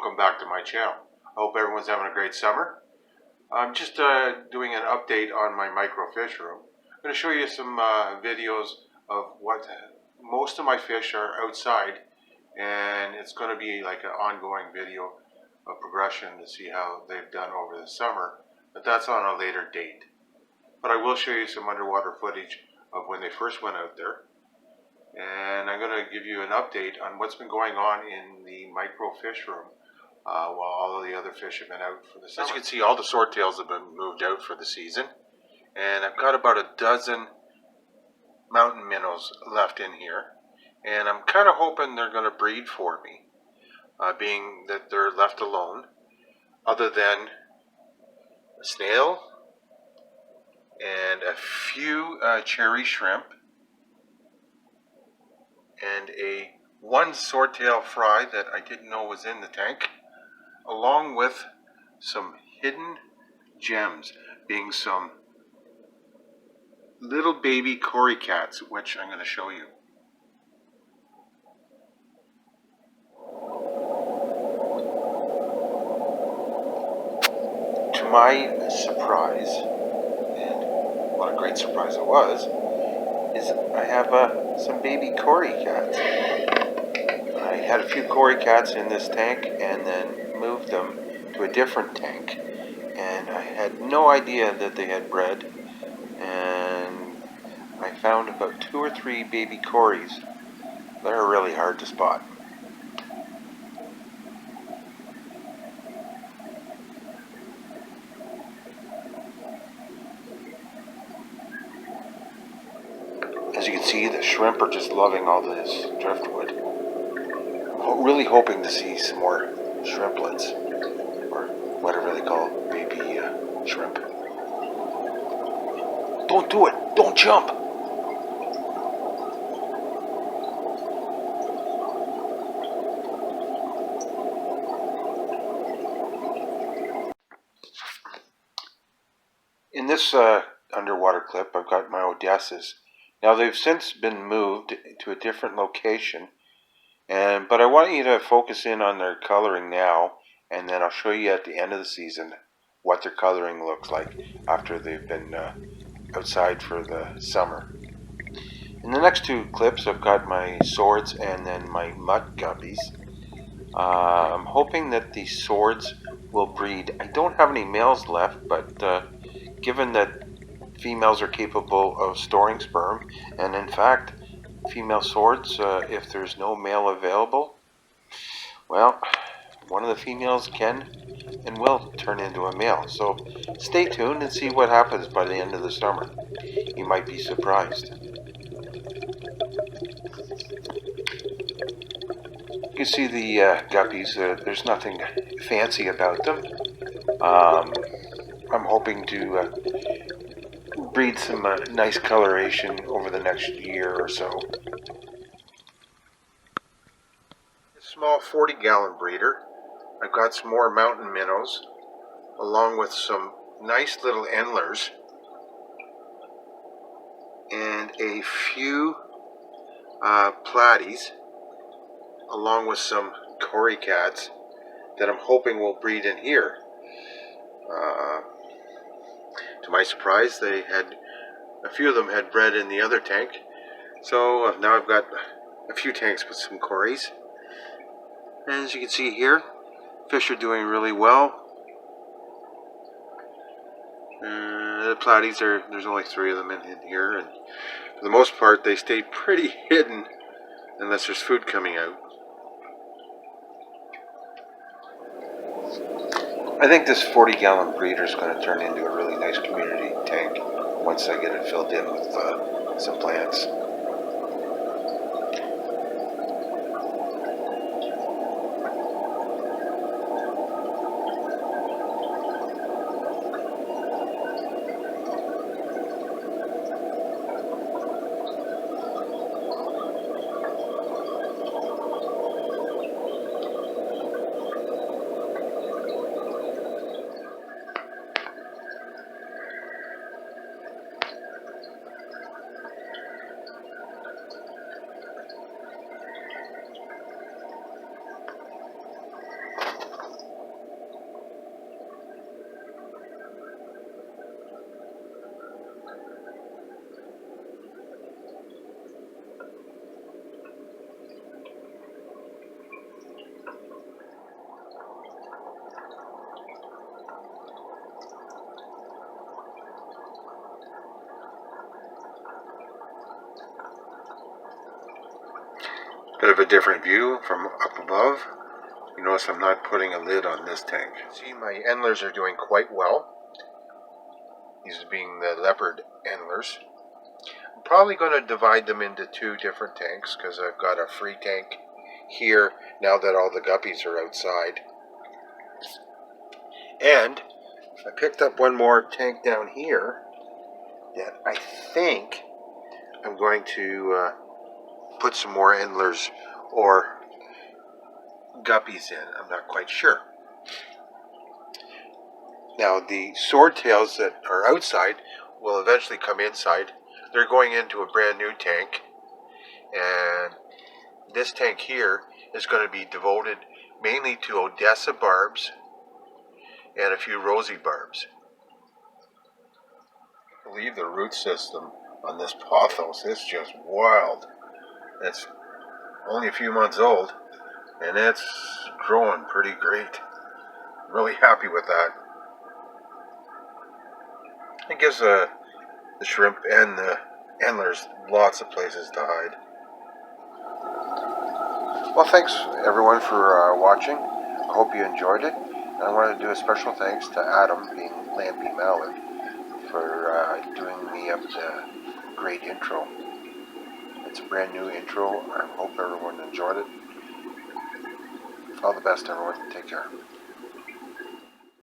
welcome back to my channel. I hope everyone's having a great summer. I'm just doing an update on my microfish room. I'm going to show you some videos of what most of my fish are outside, and it's going to be like an ongoing video of progression to see how they've done over the summer, but that's on a later date. But I will show you some underwater footage of when they first went out there. And I'm going to give you an update on what's been going on in the microfish room while all of the other fish have been out for the summer. As you can see, all the swordtails have been moved out for the season. And I've got about a dozen mountain minnows left in here. And I'm kind of hoping they're going to breed for me, being that they're left alone, other than a snail and a few cherry shrimp, and one swordtail fry that I didn't know was in the tank, along with some hidden gems, being some little baby cory cats, which I'm going to show you. To my surprise, and what a great surprise it was, is I have some baby cory cats. I had a few cory cats in this tank and then moved them to a different tank, and I had no idea that they had bred, and I found about 2 or 3 baby cories that are really hard to spot. As you can see, the shrimp are just loving all this driftwood. I'm really hoping to see some more shrimplets, or whatever they call baby shrimp. Don't do it! Don't jump! In this underwater clip, I've got my Odysseus. Now they've since been moved to a different location, but I want you to focus in on their coloring now, and then I'll show you at the end of the season what their coloring looks like after they've been outside for the summer. In the next 2 clips, I've got my swords and then my mud guppies. I'm hoping that the swords will breed. I don't have any males left, but given that females are capable of storing sperm, and in fact, female swords, if there's no male available, well, one of the females can and will turn into a male. So stay tuned and see what happens by the end of the summer. You might be surprised. You can see the guppies. There's nothing fancy about them. I'm hoping to breed some nice coloration over the next year or so. A small 40-gallon breeder. I've got some more mountain minnows, along with some nice little endlers, and a few platies, along with some cory cats that I'm hoping will breed in here. To my surprise, a few of them had bred in the other tank, so now I've got a few tanks with some cories. And as you can see here, fish are doing really well. The platies there's only 3 of them in here, and for the most part they stay pretty hidden unless there's food coming out. I think this 40-gallon breeder is going to turn into a really nice community tank once I get it filled in with some plants. Bit of a different view from up above. You notice I'm not putting a lid on this tank. See, my endlers are doing quite well. These being the leopard endlers. I'm probably going to divide them into two different tanks because I've got a free tank here now that all the guppies are outside. And I picked up one more tank down here that I think I'm going to put some more endlers or guppies in. I'm not quite sure. Now the swordtails that are outside will eventually come inside. They're going into a brand new tank, and this tank here is going to be devoted mainly to Odessa barbs and a few rosy barbs. I believe the root system on this pothos is just wild. It's only a few months old and it's growing pretty great. Really happy with that. It gives the shrimp and the endlers lots of places to hide. Well, thanks everyone for watching. I hope you enjoyed it. And I want to do a special thanks to Adam, being Lampy Mallard, for doing me up the great intro. It's a brand new intro. I hope everyone enjoyed it. All the best, everyone. Take care.